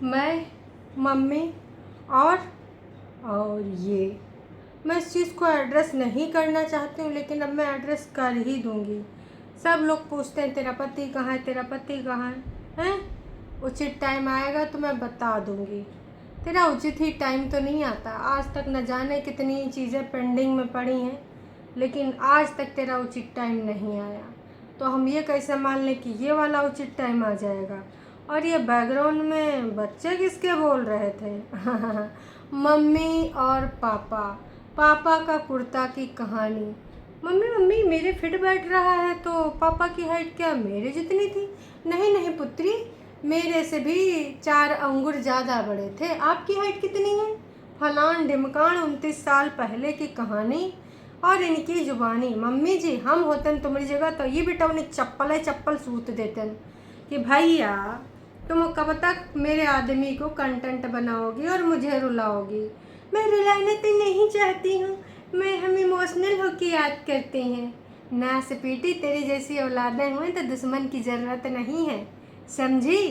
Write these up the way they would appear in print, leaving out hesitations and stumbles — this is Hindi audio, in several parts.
मैं, मम्मी और ये मैं इस चीज़ को एड्रेस नहीं करना चाहती हूँ, लेकिन अब मैं एड्रेस कर ही दूँगी। सब लोग पूछते हैं तेरा पति कहाँ है, तेरा पति कहाँ है, हैं? उचित टाइम आएगा तो मैं बता दूँगी। तेरा उचित ही टाइम तो नहीं आता। आज तक न जाने कितनी चीज़ें पेंडिंग में पड़ी हैं, लेकिन आज तक तेरा उचित टाइम नहीं आया। तो हम ये कैसे मान लें कि ये वाला उचित टाइम आ जाएगा। और ये बैकग्राउंड में बच्चे किसके बोल रहे थे? मम्मी और पापा। पापा का कुर्ता की कहानी। मम्मी मम्मी मेरे फिट बैठ रहा है, तो पापा की हाइट क्या मेरे जितनी थी? नहीं नहीं पुत्री, मेरे से भी 4 अंगुर ज़्यादा बड़े थे। आपकी हाइट कितनी है? फलान ढिमकान 29 साल पहले की कहानी और इनकी जुबानी। मम्मी जी, हम होतन तुम्हारी जगह तो ये बेटा उन्हें चप्पल सूत देतन कि भैया तुम कब तक मेरे आदमी को कंटेंट बनाओगी और मुझे रुलाओगी। मैं रुलाना तो नहीं चाहती हूँ, मैं हम इमोशनल होकर याद करते हैं। ना सपीटी, तेरी जैसी औलादें हुए तो दुश्मन की ज़रूरत नहीं है, समझी?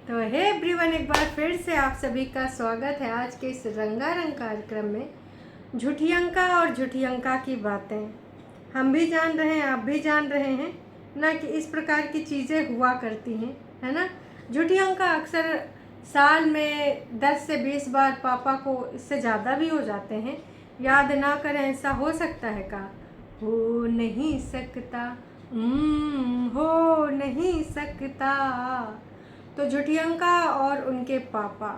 तो हे एवरीवन, एक बार फिर से आप सभी का स्वागत है आज के इस रंगारंग कार्यक्रम में। झूठी अंका और झूठी अंका की बातें हम भी जान रहे हैं, आप भी जान रहे हैं ना कि इस प्रकार की चीज़ें हुआ करती हैं, है ना। झूठी अंका अक्सर साल में 10 से 20 बार पापा को, इससे ज़्यादा भी हो जाते हैं, याद ना करें। ऐसा हो सकता है का? हो नहीं सकता, हो नहीं सकता। तो झूठी अंका और उनके पापा,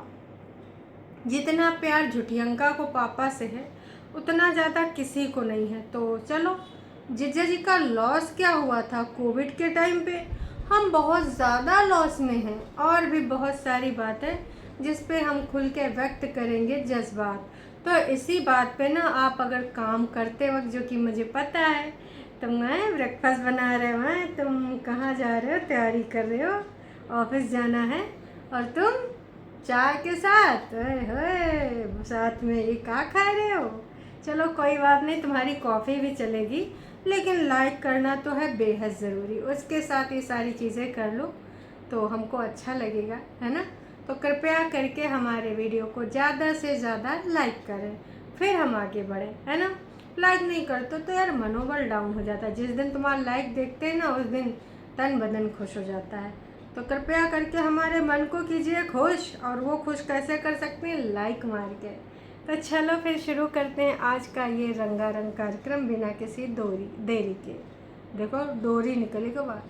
जितना प्यार झूठी अंका को पापा से है उतना ज़्यादा किसी को नहीं है। तो चलो, जीजा जी का लॉस क्या हुआ था कोविड के टाइम पे, हम बहुत ज़्यादा लॉस में हैं। और भी बहुत सारी बातें जिस पे हम खुल के व्यक्त करेंगे जज्बात। तो इसी बात पे ना, आप अगर काम करते वक्त, जो कि मुझे पता है तुम ब्रेकफास्ट बना रहे हो, तुम कहाँ जा रहे हो, तैयारी कर रहे हो, ऑफिस जाना है, और तुम चाय के साथ होए साथ में ये क्या खा रहे हो। चलो कोई बात नहीं, तुम्हारी कॉफ़ी भी चलेगी, लेकिन लाइक करना तो है बेहद ज़रूरी। उसके साथ ये सारी चीज़ें कर लो तो हमको अच्छा लगेगा, है ना। तो कृपया करके हमारे वीडियो को ज़्यादा से ज़्यादा लाइक करें, फिर हम आगे बढ़ें, है ना। लाइक नहीं करते तो यार मनोबल डाउन हो जाता है। जिस दिन तुम्हारा लाइक देखते हैं ना, उस दिन तन बदन खुश हो जाता है। तो कृपया करके हमारे मन को कीजिए खुश, और वो खुश कैसे कर सकते हैं? लाइक मार के। तो चलो फिर शुरू करते हैं आज का ये रंगारंग कार्यक्रम बिना किसी देरी के। देखो डोरी निकली को बात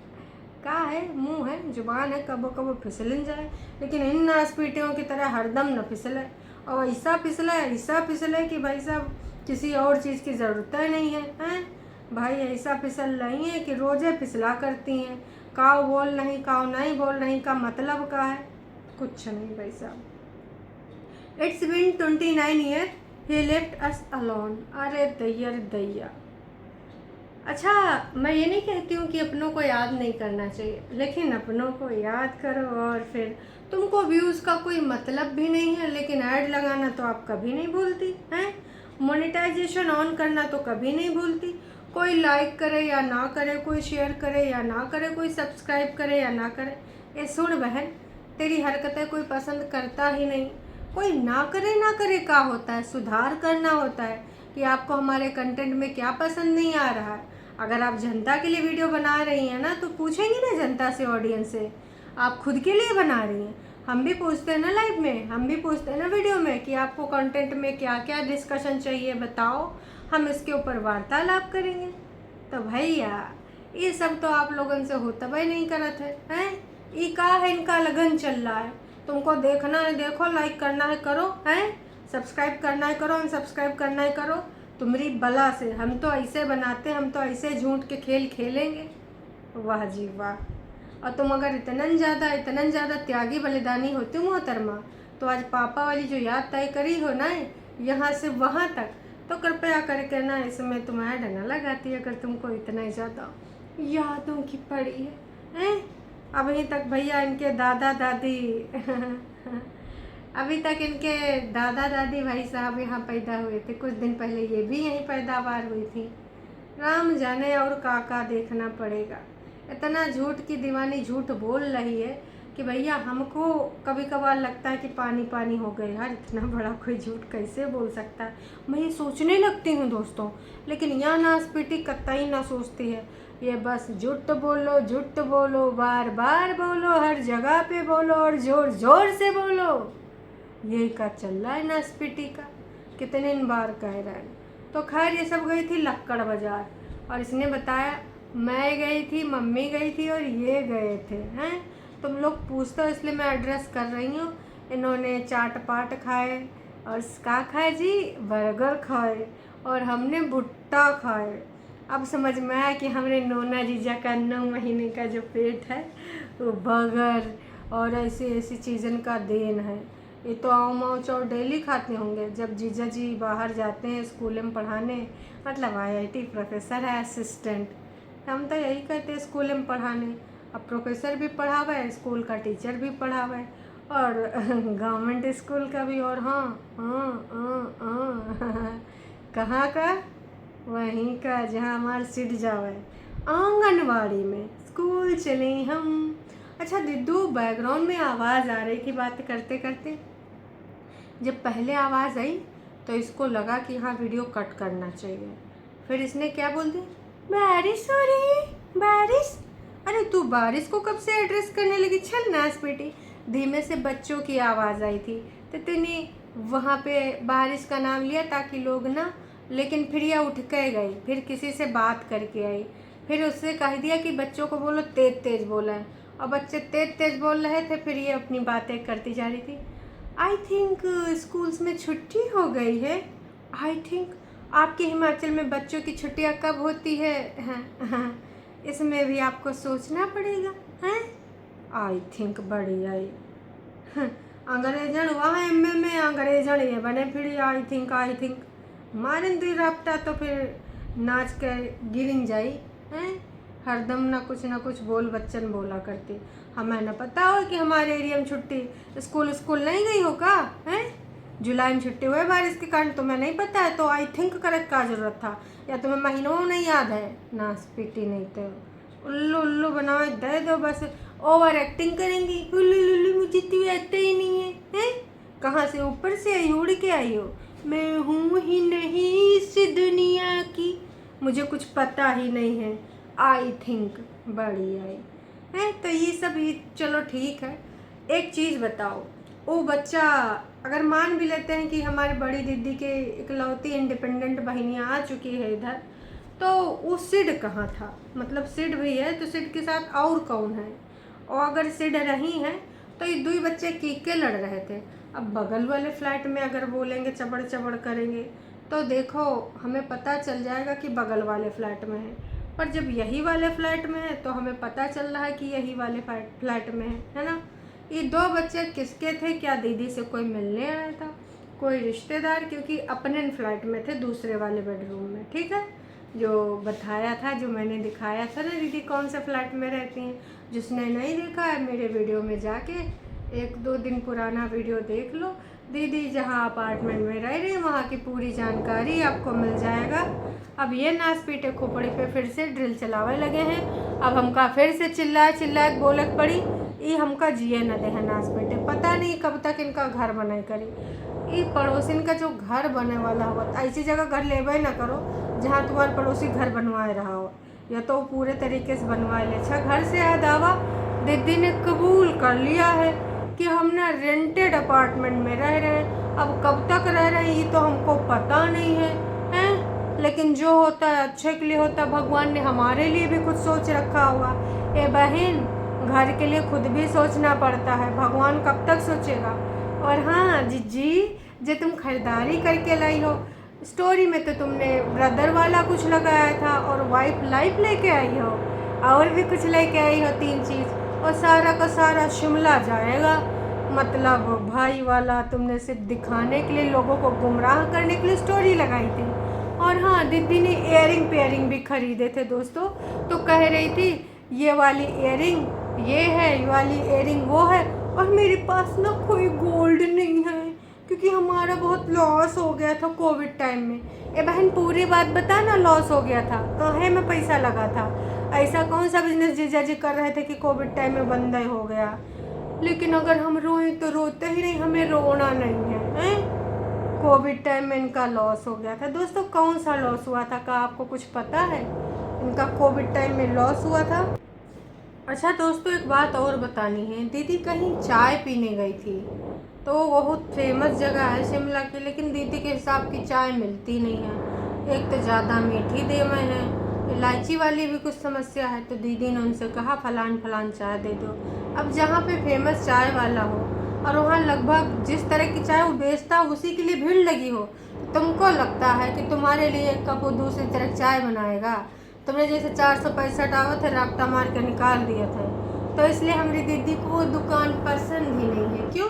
का है, मुंह है, जुबान है, कबो कबो फिसलन जाए, लेकिन इन नासपीटियों की तरह हरदम न फिसले। और ऐसा फिसले कि भाई साहब किसी और चीज़ की ज़रूरत ही नहीं है, हैं भाई। ऐसा फिसल रही है कि रोज़े फिसला करती हैं। काव बोल नहीं, काव नहीं बोल रही का मतलब का है? कुछ नहीं भाई साहब। It's been 29 years he left us alone। अरे दैया रे दैया। अच्छा, मैं ये नहीं कहती हूँ कि अपनों को याद नहीं करना चाहिए, लेकिन अपनों को याद करो। और फिर तुमको व्यूज़ का कोई मतलब भी नहीं है, लेकिन ऐड लगाना तो आप कभी नहीं भूलती हैं। मोनेटाइजेशन ऑन करना तो कभी नहीं भूलती। कोई लाइक करे या ना करे, कोई शेयर करे या ना करे, कोई सब्सक्राइब करे या ना करे, ये सुन बहन, तेरी हरकतें कोई पसंद करता ही नहीं। कोई ना करे क्या होता है, सुधार करना होता है कि आपको हमारे कंटेंट में क्या पसंद नहीं आ रहा है। अगर आप जनता के लिए वीडियो बना रही हैं ना, तो पूछेंगी ना जनता से, ऑडियंस से। आप खुद के लिए बना रही हैं, हम भी पूछते हैं ना लाइव में, हम भी पूछते हैं ना वीडियो में कि आपको कंटेंट में क्या क्या डिस्कशन चाहिए, बताओ, हम इसके ऊपर वार्तालाप करेंगे। तो भैया ये सब तो आप लोगों से होता भाई नहीं करत हैं। ये का है, इनका लगन चल रहा है। तुमको देखना है देखो, लाइक करना है करो, हैं सब्सक्राइब करना है करो, अनसब्सक्राइब करना है करो। तुम्हारी बला से हम तो ऐसे बनाते, हम तो ऐसे झूठ के खेल खेलेंगे। वाह जी वाह। और तुम अगर इतना ज़्यादा त्यागी बलिदानी होती मोहतरमा, तो आज पापा वाली जो याद तय करी हो ना, यहाँ से वहाँ तक, तो कृपया करके ना इसमें तुम ऐड ना लगाती अगर तुमको इतना ज़्यादा यादों की पड़ी है। अभी तक भैया इनके दादा दादी अभी तक इनके दादा दादी भाई साहब यहाँ पैदा हुए थे। कुछ दिन पहले ये भी यहीं पैदावार हुई थी। राम जाने और काका देखना पड़ेगा। इतना झूठ की दीवानी झूठ बोल रही है कि भैया हमको कभी कभार लगता है कि पानी पानी हो गए यार, इतना बड़ा कोई झूठ कैसे बोल सकता है। मैं ये सोचने लगती हूँ दोस्तों, लेकिन यहाँ नासपीटी कतई ना सोचती है। ये बस झूठ बोलो, बार बार बोलो, हर जगह पे बोलो और ज़ोर ज़ोर से बोलो। यही का चल रहा है नासपीटी का, कितने बार कह रहा है। तो खैर ये सब गई थी लक्कड़ बाज़ार, और इसने बताया मैं गई थी, मम्मी गई थी और ये गए थे। हैं तुम लोग पूछते हो इसलिए मैं एड्रेस कर रही हूँ। इन्होंने चाट पाट खाए और क्या खाए जी, बर्गर खाए, और हमने भुट्टा खाए। अब समझ में आया कि हमारे नोना जीजा का 9 महीने का जो पेट है वो बर्गर और ऐसी ऐसी चीज़न का देन है। ये तो आव माव चाव डेली खाते होंगे। जब जीजा जी बाहर जाते हैं स्कूल में पढ़ाने, मतलब IIT प्रोफेसर है, असिस्टेंट, हम तो यही कहते हैं स्कूल में पढ़ाने। अब प्रोफेसर भी पढ़ावे, स्कूल का टीचर भी पढ़ावे, और गवर्नमेंट स्कूल का भी। और कहाँ का, वहीं का जहाँ हमारे सिट जावे, आंगनवाड़ी में स्कूल चले हम। अच्छा दिद्दू, बैकग्राउंड में आवाज़ आ रही थी बात करते करते। जब पहले आवाज़ आई तो इसको लगा कि हाँ वीडियो कट करना चाहिए। फिर इसने क्या बोल दी, बारिश हो रही है, बारिश। अरे तू बारिश को कब से एड्रेस करने लगी, चल नाच बेटी। धीमे से बच्चों की आवाज़ आई थी तो तूने वहाँ पे बारिश का नाम लिया ताकि लोग ना, लेकिन फिर यह उठ के गई, फिर किसी से बात करके आई, फिर उससे कह दिया कि बच्चों को बोलो तेज़ तेज़ बोला है, और बच्चे तेज़ तेज़ बोल रहे थे। फिर ये अपनी बातें करती जा रही थी। आई थिंक स्कूल्स में छुट्टी हो गई है। आई थिंक आपके हिमाचल में बच्चों की छुट्टियां कब होती है? हाँ, इसमें भी आपको सोचना पड़ेगा। हैं आई थिंक बढ़िया ही अंग्रेजन वहाँ एमए में अंग्रेजन ये बने फिर आई थिंक मारन दी रफ्ता तो फिर नाच के गिरिन जाई। हैं हरदम ना कुछ बोल बच्चन बोला करती। हमें न पता हो कि हमारे एरिया में छुट्टी, स्कूल नहीं गई हो का? हैं जुलाई में छुट्टी हुए बारिश के कारण, तुम्हें नहीं पता है तो आई थिंक करे का जरूरत था, या तुम्हें महीनों नहीं याद है? नासपीटी नहीं तो उल्लू बनाओ दे दो, बस ओवर एक्टिंग करेंगी। उल्लू मुझे तो आता ही नहीं है। हैं कहाँ से ऊपर से आई, उड़ के आई हो? मैं हूँ ही नहीं इस दुनिया की, मुझे कुछ पता ही नहीं है। आई थिंक बड़ी आई है। तो ये सब ही चलो ठीक है। एक चीज़ बताओ, वो बच्चा अगर मान भी लेते हैं कि हमारी बड़ी दीदी के इकलौती इंडिपेंडेंट बहनियाँ आ चुकी है इधर, तो वो सिड कहाँ था? मतलब सिड भी है तो सिड के साथ और कौन है? और अगर सिड रही हैं तो ये 2 बच्चे के लड़ रहे थे। अब बगल वाले फ्लैट में अगर बोलेंगे चबड़ चबड़ करेंगे तो देखो हमें पता चल जाएगा कि बगल वाले फ्लैट में है, पर जब यही वाले फ्लैट में है तो हमें पता चल रहा है कि यही वाले फ्लैट में है ना? ये 2 बच्चे किसके थे? क्या दीदी से कोई मिलने आया था, कोई रिश्तेदार? क्योंकि अपने फ्लैट में थे दूसरे वाले बेडरूम में। ठीक है, जो बताया था, जो मैंने दिखाया था ना दीदी कौन से फ्लैट में रहती हैं। जिसने नहीं देखा है मेरे वीडियो में जाके 1-2 दिन पुराना वीडियो देख लो। दीदी जहाँ अपार्टमेंट में रह रही है वहाँ की पूरी जानकारी आपको मिल जाएगा। अब ये नासपीटे खोपड़ी पे फिर से ड्रिल चलावे लगे हैं। अब हमका फिर से चिल्ला बोलक पड़ी, ये हमका जिए न दे है नासपीटे। पता नहीं कब तक इनका घर बनाई करी। ये पड़ोसिन का जो घर बने वाला हो, ऐसी जगह घर लेवे ना करो जहाँ तुम्हारे पड़ोसी घर बनवाए रहा हो, या तो पूरे तरीके से बनवा ले। अच्छा घर से याद आवा, दीदी ने कबूल कर लिया है कि हम ना रेंटेड अपार्टमेंट में रह रहे हैं। अब कब तक रह रहे हैं ये तो हमको पता नहीं है, हैं? लेकिन जो होता है अच्छे के लिए होता है। भगवान ने हमारे लिए भी कुछ सोच रखा होगा। ए बहन, घर के लिए खुद भी सोचना पड़ता है, भगवान कब तक सोचेगा? और हाँ जीजी, जो तुम खरीदारी करके लाई हो, स्टोरी में तो तुमने ब्रदर वाला कुछ लगाया था और वाइफ लाइफ लेके आई हो, और भी कुछ लेके आई हो 3 चीज़, और सारा का सारा शिमला जाएगा। मतलब भाई वाला तुमने सिर्फ दिखाने के लिए, लोगों को गुमराह करने के लिए स्टोरी लगाई थी। और हाँ, दीदी ने इयरिंग पेयरिंग भी खरीदे थे दोस्तों। तो कह रही थी ये वाली इयरिंग ये है, ये वाली इयरिंग वो है, और मेरे पास ना कोई गोल्ड नहीं है क्योंकि हमारा बहुत लॉस हो गया था कोविड टाइम में। ए बहन पूरी बात बता ना, लॉस हो गया था कहाँ में पैसा लगा था? ऐसा कौन सा बिजनेस जीजा जी कर रहे थे कि कोविड टाइम में बंद हो गया? लेकिन अगर हम रोएं तो रोते ही नहीं, हमें रोना नहीं है, हैं? कोविड टाइम में इनका लॉस हो गया था। दोस्तों कौन सा लॉस हुआ था, क्या आपको कुछ पता है? इनका कोविड टाइम में लॉस हुआ था। अच्छा दोस्तों एक बात और बतानी है, दीदी कहीं चाय पीने गई थी, तो बहुत फेमस जगह है शिमला की, लेकिन दीदी के हिसाब की चाय मिलती नहीं है। एक तो ज़्यादा मीठी दे में है, इलायची वाली भी कुछ समस्या है, तो दीदी ने उनसे कहा फलान फलान चाय दे दो। अब जहाँ पे फेमस चाय वाला हो और वहाँ लगभग जिस तरह की चाय वो बेचता हो उसी के लिए भीड़ लगी हो, तो तुमको लगता है कि तुम्हारे लिए एक कप वो दूसरी तरह चाय बनाएगा? तुमने जैसे 465 आवत है राब्ता मार के निकाल दिया था। तो इसलिए हमारी दीदी को वो दुकान पसंद ही नहीं है। क्यों?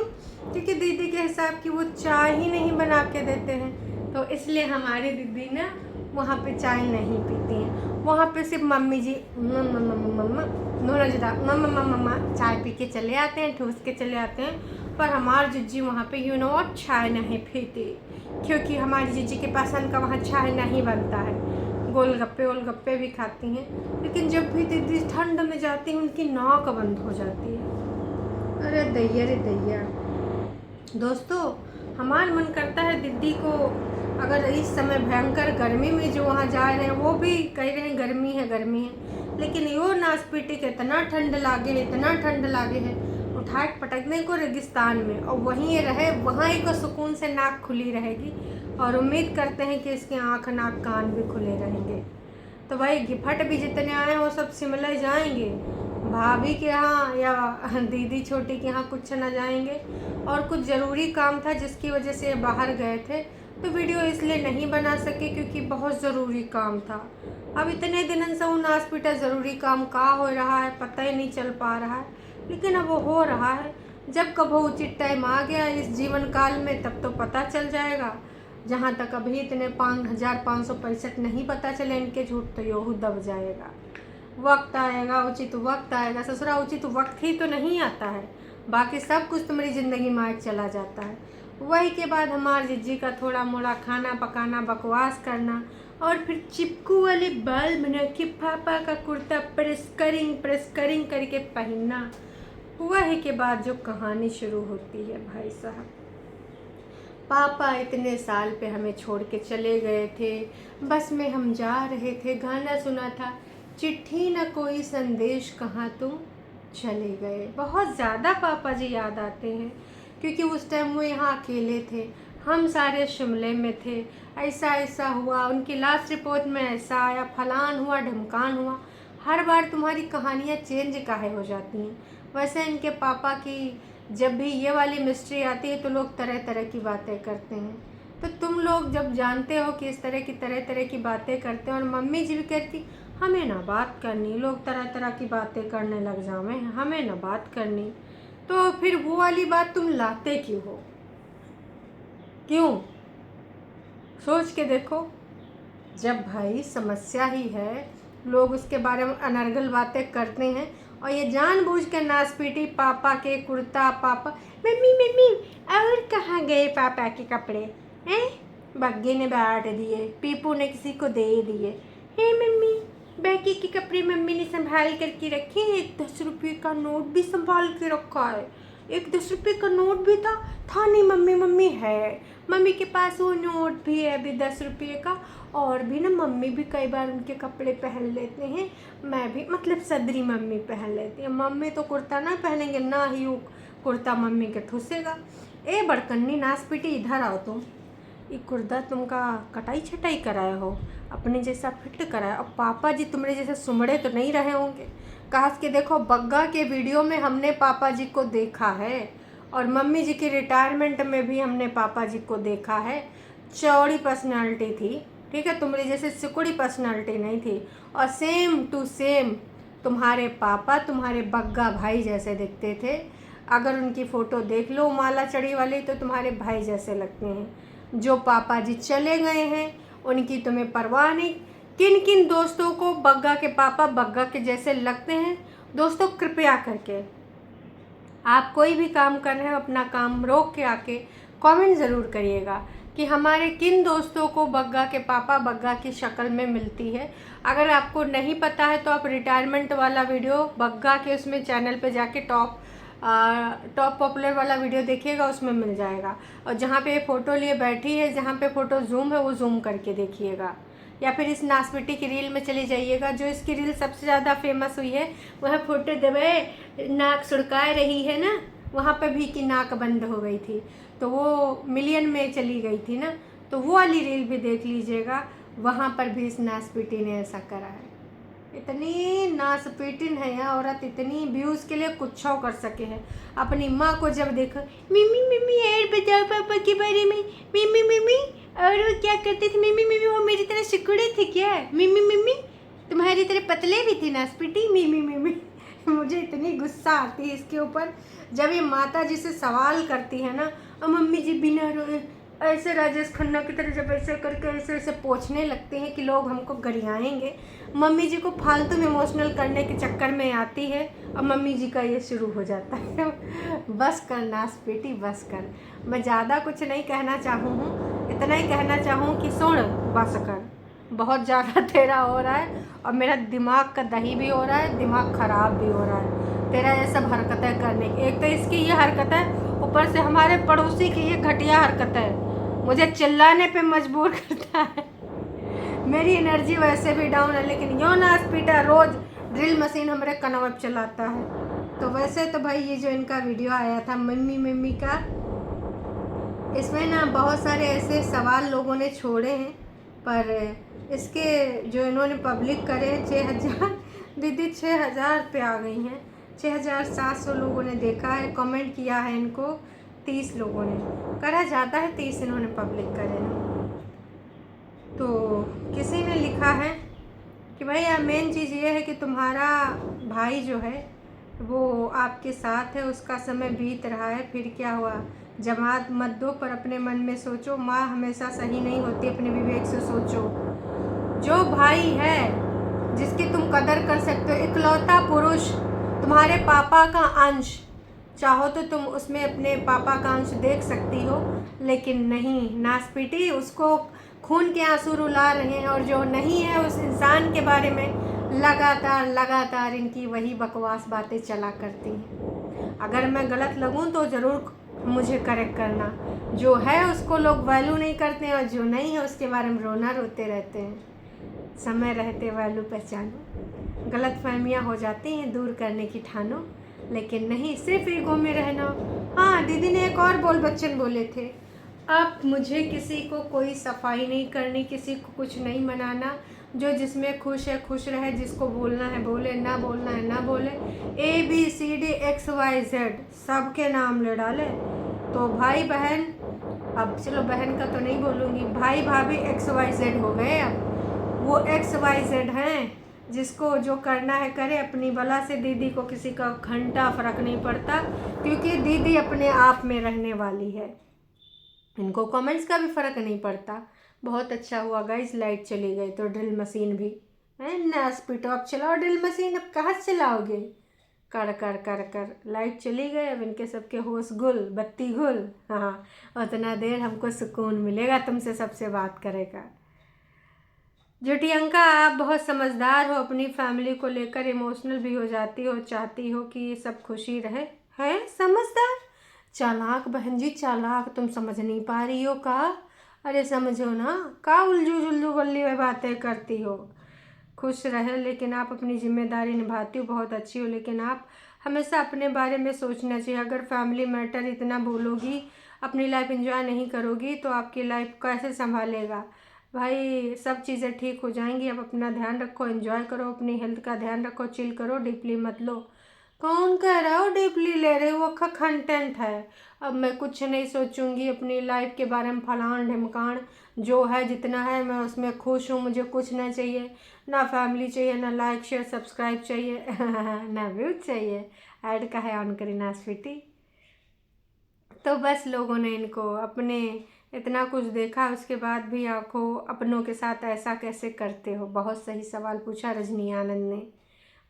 क्योंकि दीदी के हिसाब की वो चाय ही नहीं बना के देते हैं, तो इसलिए हमारी दीदी ना वहाँ पे चाय नहीं पीती हैं। वहाँ पे सिर्फ मम्मी जी मम्मा नोना जुदा मम्मा मम्मा चाय पी के चले आते हैं, ठूस के चले आते हैं। पर हमारी जीजी वहाँ पे चाय नहीं पीती, क्योंकि हमारी जीजी के पसंद का वहाँ चाय नहीं बनता है। गोलगप्पे भी खाती हैं, लेकिन जब भी दीदी ठंड में जाती हैं उनकी नाक बंद हो जाती है। अरे दैया रे दैया। दोस्तों हमारा मन करता है दीदी को, अगर इस समय भयंकर गर्मी में जो वहाँ जा रहे हैं वो भी कह रहे हैं गर्मी है, लेकिन यो नासपीटी के इतना ठंड लागे है उठा के पटकने को रेगिस्तान में, और वहीं ये रहे, वहाँ एक सुकून से नाक खुली रहेगी, और उम्मीद करते हैं कि इसके आँख नाक कान भी खुले रहेंगे। तो भाई गिफट भी जितने आए हैं वो सब शिमला जाएंगे, भाभी के यहाँ या दीदी छोटी के यहाँ कुछ ना जाएंगे। और कुछ ज़रूरी काम था जिसकी वजह से बाहर गए थे, तो वीडियो इसलिए नहीं बना सके क्योंकि बहुत ज़रूरी काम था। अब इतने दिनों से उन हॉस्पिटल ज़रूरी काम का हो रहा है पता ही नहीं चल पा रहा है, लेकिन अब वो हो रहा है। जब कब वो उचित टाइम आ गया इस जीवन काल में तब तो पता चल जाएगा। जहाँ तक अभी इतने 5565 नहीं पता चले इनके झूठ, तो योहू दब जाएगा। वक्त आएगा, उचित वक्त आएगा। ससुरा उचित वक्त ही तो नहीं आता है, बाकी सब कुछ तुम्हारी ज़िंदगी में चला जाता है। वही के बाद हमारे जिज्जी का थोड़ा मोड़ा खाना पकाना, बकवास करना, और फिर चिपकू वाले बाल बना के पापा का कुर्ता प्रेस करिंग करके पहनना। वही के बाद जो कहानी शुरू होती है भाई साहब। पापा इतने साल पे हमें छोड़ के चले गए थे, बस में हम जा रहे थे, गाना सुना था, चिट्ठी न कोई संदेश कहाँ तुम चले गए। बहुत ज़्यादा पापा जी याद आते हैं, क्योंकि उस टाइम वो यहाँ अकेले थे, हम सारे शिमले में थे। ऐसा हुआ, उनकी लास्ट रिपोर्ट में ऐसा आया, फलान हुआ ढमकान हुआ। हर बार तुम्हारी कहानियाँ चेंज काहे हो जाती हैं? वैसे इनके पापा की जब भी ये वाली मिस्ट्री आती है तो लोग तरह तरह की बातें करते हैं। तो तुम लोग जब जानते हो कि इस तरह की बातें करते हैं, और मम्मी जी भी कहती हमें ना बात करनी, लोग तरह तरह की बातें करने लग जावे, हमें ना बात करनी, तो फिर वो वाली बात तुम लाते क्यों हो? क्यों? सोच के देखो। जब भाई समस्या ही है, लोग उसके बारे में अनर्गल बातें करते हैं, और ये जानबूझ के नासपीटी पापा के कुर्ता, पापा मम्मी और कहाँ गए पापा के कपड़े हैं? बग्गे ने बांट दिए, पीपू ने किसी को दे दिए। हे मम्मी, बाकी के कपड़े मम्मी ने संभाल करके रखे हैं, 10 रुपये का नोट भी संभाल के रखा है, एक 10 रुपये का नोट भी था नहीं मम्मी है, मम्मी के पास वो नोट भी है अभी 10 रुपये का। और भी ना मम्मी भी कई बार उनके कपड़े पहन लेते हैं, मैं भी, मतलब सदरी मम्मी पहन लेती है। मम्मी तो कुर्ता ना पहनेंगे, ना ही वो कुर्ता मम्मी के ठुसेगा। ए बड़कन्नी नासपीटी इधर आओ तुम, ये कुर्ता तुमका कटाई छटाई कराया हो, अपने जैसा फिट कराया। और पापा जी तुम्हारे जैसे सुमड़े तो नहीं रहे होंगे। काश के देखो बग्गा के वीडियो में हमने पापा जी को देखा है, और मम्मी जी के रिटायरमेंट में भी हमने पापा जी को देखा है। चौड़ी पर्सनालिटी थी, ठीक है, तुम्हारी जैसे सिकुड़ी पर्सनालिटी नहीं थी, और सेम टू सेम तुम्हारे पापा तुम्हारे बग्गा भाई जैसे दिखते थे। अगर उनकी फ़ोटो देख लो माला चढ़ी वाली तो तुम्हारे भाई जैसे लगते हैं। जो पापा जी चले गए हैं उनकी तुम्हें परवाह नहीं। किन किन दोस्तों को बग्गा के पापा बग्गा के जैसे लगते हैं? दोस्तों कृपया करके आप कोई भी काम कर रहे हो अपना काम रोक के आके कमेंट ज़रूर करिएगा कि हमारे किन दोस्तों को बग्गा के पापा बग्गा की शक्ल में मिलती है। अगर आपको नहीं पता है तो आप रिटायरमेंट वाला वीडियो बग्गा के उसमें चैनल पे जाके टॉप टॉप पॉपुलर वाला वीडियो देखिएगा, उसमें मिल जाएगा। और जहाँ पे फ़ोटो लिए बैठी है, जहाँ पे फ़ोटो जूम है वो जूम करके देखिएगा, या फिर इस नासपिटी की रील में चली जाइएगा। जो इसकी रील सबसे ज़्यादा फेमस हुई है वह फोटो दबे नाक सुड़का रही है ना, वहाँ पे भी की नाक बंद हो गई थी, तो वो मिलियन में चली गई थी ना, तो वो वाली रील भी देख लीजिएगा। वहाँ पर भी इस नासपिटी ने ऐसा करा है। इतनी नासपीटिन है यह औरत, इतनी व्यूज़ के लिए कुछ कर सके है। अपनी माँ को जब देखो, मिमी मिमी ऐड बताओ पापा के बारे में, मिमी मिमी, और वो क्या करती थी मिमी मिमी, वो मेरी तरह सिकुड़े थे क्या मिमी मिमी, तुम्हारी तरह पतले भी थी नासपीटी मिमी मिमी। मुझे इतनी गुस्सा आती है इसके ऊपर जब ये माता जी से सवाल करती है ना, और मम्मी जी बिना रोए ऐसे राजेश खन्ना की तरह जब ऐसे करके ऐसे ऐसे पोंछने लगते हैं कि लोग हमको गरियाएंगे। मम्मी जी को फालतू में इमोशनल करने के चक्कर में आती है और मम्मी जी का ये शुरू हो जाता है। बस कर नासपीटी, बस कर। मैं ज़्यादा कुछ नहीं कहना चाहूँ, इतना ही कहना चाहूँ कि सुन, बस कर, बहुत ज़्यादा तेरा हो रहा है और मेरा दिमाग का दही भी हो रहा है, दिमाग ख़राब भी हो रहा है तेरा ये सब हरकतें करने की। एक तो इसकी ये हरकत है, ऊपर से हमारे पड़ोसी की ये घटिया हरकत है, मुझे चिल्लाने पे मजबूर करता है। मेरी एनर्जी वैसे भी डाउन है, लेकिन यो नासपीटा रोज़ ड्रिल मशीन हमारे कनवा पे चलाता है। तो वैसे तो भाई ये जो इनका वीडियो आया था मम्मी मम्मी का, इसमें ना बहुत सारे ऐसे सवाल लोगों ने छोड़े हैं, पर इसके जो इन्होंने पब्लिक करे 6000, दीदी 6000 पे आ गई हैं, 6700 लोगों ने देखा है, कमेंट किया है इनको 30 लोगों ने, करा जाता है 30 इन्होंने पब्लिक करे हैं। तो किसी ने लिखा है कि भाई यार मेन चीज़ ये है कि तुम्हारा भाई जो है वो आपके साथ है, उसका समय बीत रहा है, फिर क्या हुआ, जमात मत दो पर अपने मन में सोचो, माँ हमेशा सही नहीं होती, अपने विवेक से सोचो। जो भाई है जिसकी तुम कदर कर सकते हो, इकलौता पुरुष, तुम्हारे पापा का अंश, चाहो तो तुम उसमें अपने पापा का अंश देख सकती हो, लेकिन नहीं, नासपीटी उसको खून के आंसू रुला रहे हैं। और जो नहीं है उस इंसान के बारे में लगातार इनकी वही बकवास बातें चला करती हैं। अगर मैं गलत लगूं तो ज़रूर मुझे करेक्ट करना। जो है उसको लोग वैल्यू नहीं करते हैं, और जो नहीं है उसके बारे में रोना रोते रहते हैं। समय रहते वैल्यू पहचानो, गलत फहमियाँ हो जाती हैं दूर करने की ठानो, लेकिन नहीं सिर्फ ईगो में रहना। हाँ, दीदी ने एक और बोल बच्चन बोले थे, अब मुझे किसी को कोई सफाई नहीं करनी, किसी को कुछ नहीं मनाना, जो जिसमें खुश है खुश रहे, जिसको बोलना है बोले, ना बोलना है ना बोले, ABCD XYZ सबके नाम ले डाले। तो भाई बहन, अब चलो बहन का तो नहीं बोलूँगी, भाई भाभी XYZ हो गए। अब वो XYZ हैं, जिसको जो करना है करे, अपनी बला से दीदी को किसी का घंटा फ़र्क नहीं पड़ता, क्योंकि दीदी अपने आप में रहने वाली है, इनको कमेंट्स का भी फ़र्क नहीं पड़ता। बहुत अच्छा हुआ गाइस, लाइट चली गई तो ड्रिल मशीन भी है ना, स्पीटो अब चलाओ ड्रिल मशीन, अब कहाँ से चलाओगे, कर कर कर कर लाइट चली गई, अब इनके सबके होश गुल, बत्ती गुल। हाँ, उतना देर हमको सुकून मिलेगा तुमसे सबसे बात करेगा। झूठियंका, आप बहुत समझदार हो, अपनी फैमिली को लेकर इमोशनल भी हो जाती हो, चाहती हो कि सब खुशी रहे। है समझदार, चालाक बहन जी चालाक, तुम समझ नहीं पा रही हो का, अरे समझो ना, का उल्लू जुल्लू बल्ली बातें करती हो। खुश रहे, लेकिन आप अपनी जिम्मेदारी निभाती हो, बहुत अच्छी हो, लेकिन आप हमेशा अपने बारे में सोचना चाहिए। अगर फैमिली मैटर इतना बोलोगी, अपनी लाइफ एंजॉय नहीं करोगी तो आपकी लाइफ कैसे संभालेगा भाई। सब चीज़ें ठीक हो जाएंगी, अब अपना ध्यान रखो, एंजॉय करो, अपनी हेल्थ का ध्यान रखो, चिल करो, डीपली मत लो। कौन कह रहा हो डीपली ले रहे हो, वो कंटेंट है। अब मैं कुछ नहीं सोचूंगी अपनी लाइफ के बारे में, फलान ढिमकान, जो है जितना है मैं उसमें खुश हूँ, मुझे कुछ ना चाहिए, ना फैमिली चाहिए, ना लाइक शेयर सब्सक्राइब चाहिए ना व्यूज चाहिए, ऐड का है ऑन करी नासपीटी। तो बस लोगों ने इनको अपने इतना कुछ देखा, उसके बाद भी आंखों अपनों के साथ ऐसा कैसे करते हो। बहुत सही सवाल पूछा रजनी आनंद ने।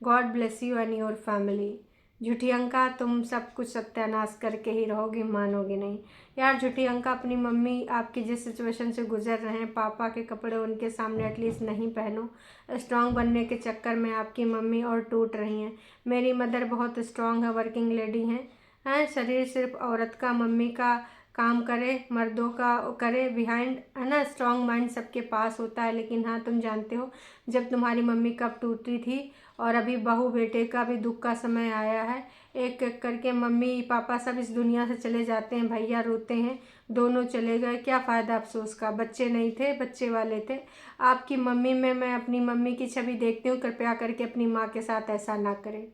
God bless you and your family. झूठियंका, तुम सब कुछ सत्यानाश करके ही रहोगी, मानोगे नहीं यार। झूठियंका, अपनी मम्मी आपकी जिस सिचुएशन से गुजर रहे हैं, पापा के कपड़े उनके सामने एटलीस्ट नहीं पहनो। स्ट्रांग बनने के चक्कर में आपकी मम्मी और टूट रही हैं। मेरी मदर बहुत स्ट्रांग है, वर्किंग लेडी हैं, हैं। शरीर सिर्फ औरत का, मम्मी का काम करे, मर्दों का करे बिहाइंड, है ना। स्ट्रॉन्ग माइंड सबके पास होता है, लेकिन हाँ तुम जानते हो जब तुम्हारी मम्मी कब टूटी थी, और अभी बहू बेटे का भी दुख का समय आया है। एक एक करके मम्मी पापा सब इस दुनिया से चले जाते हैं, भैया रोते हैं, दोनों चले गए, क्या फ़ायदा अफसोस का। बच्चे नहीं थे, बच्चे वाले थे। आपकी मम्मी में मैं अपनी मम्मी की छवि देखती हूँ, कृपया करके अपनी माँ के साथ ऐसा ना करें।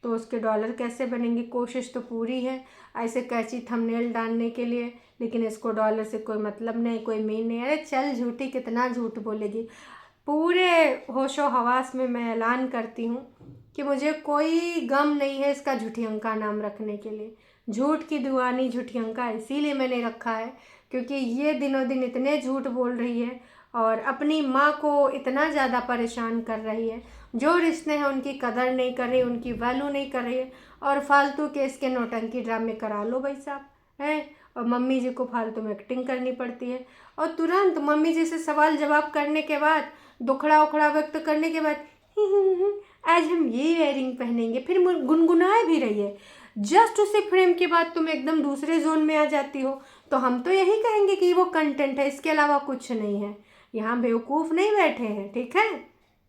तो उसके डॉलर कैसे बनेंगे, कोशिश तो पूरी है ऐसे कैची थंबनेल डालने के लिए, लेकिन इसको डॉलर से कोई मतलब नहीं, कोई मीन नहीं। अरे चल झूठी, कितना झूठ बोलेगी। पूरे होशो हवास में मैं ऐलान करती हूँ कि मुझे कोई गम नहीं है इसका झूठियंका नाम रखने के लिए। झूठ की दीवानी झूठियंका इसीलिए मैंने रखा है क्योंकि ये दिनों दिन इतने झूठ बोल रही है और अपनी माँ को इतना ज़्यादा परेशान कर रही है। जो रिश्ते हैं उनकी कदर नहीं कर रही, उनकी वैल्यू नहीं कर रही है, और फालतू के इसके नौटंकी ड्रामे करा लो भाई साहब, है। और मम्मी जी को फालतू में एक्टिंग करनी पड़ती है, और तुरंत मम्मी जी से सवाल जवाब करने के बाद, दुखड़ा उखड़ा व्यक्त करने के बाद आज हम ये इयरिंग पहनेंगे, फिर गुनगुनाए भी रही है। जस्ट उसी फ्रेम के बाद तुम एकदम दूसरे जोन में आ जाती हो, तो हम तो यही कहेंगे कि वो कंटेंट है, इसके अलावा कुछ नहीं है। यहाँ बेवकूफ़ नहीं बैठे हैं, ठीक है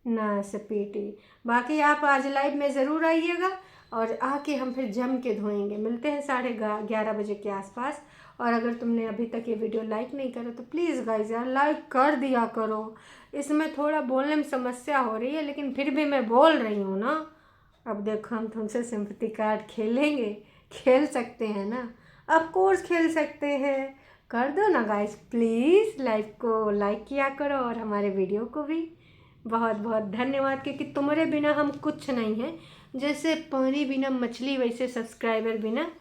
ना सपीटी। बाकी आप आज लाइव में ज़रूर आइएगा और आके हम फिर जम के धोएंगे। मिलते हैं 11:30 बजे के आसपास। और अगर तुमने अभी तक ये वीडियो लाइक नहीं करा तो प्लीज़ गाइस यार लाइक कर दिया करो। इसमें थोड़ा बोलने में समस्या हो रही है, लेकिन फिर भी मैं बोल रही हूँ ना। अब देखो हम तुमसे सिंपैथी कार्ड खेलेंगे, खेल सकते हैं ना, ऑफ कोर्स खेल सकते हैं। कर दो ना गाइस प्लीज़, लाइव को लाइक किया करो और हमारे वीडियो को भी। बहुत बहुत धन्यवाद, क्योंकि तुम्हारे बिना हम कुछ नहीं हैं। जैसे पानी बिना मछली, वैसे सब्सक्राइबर बिना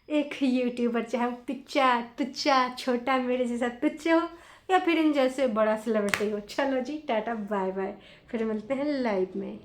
एक यूट्यूबर, चाहे वो पिच्चा तुच्चा छोटा मेरे जैसा तुच्चा हो या फिर इन जैसे बड़ा सेलिब्रिटी हो। चलो जी टाटा बाय बाय, फिर मिलते हैं लाइव में।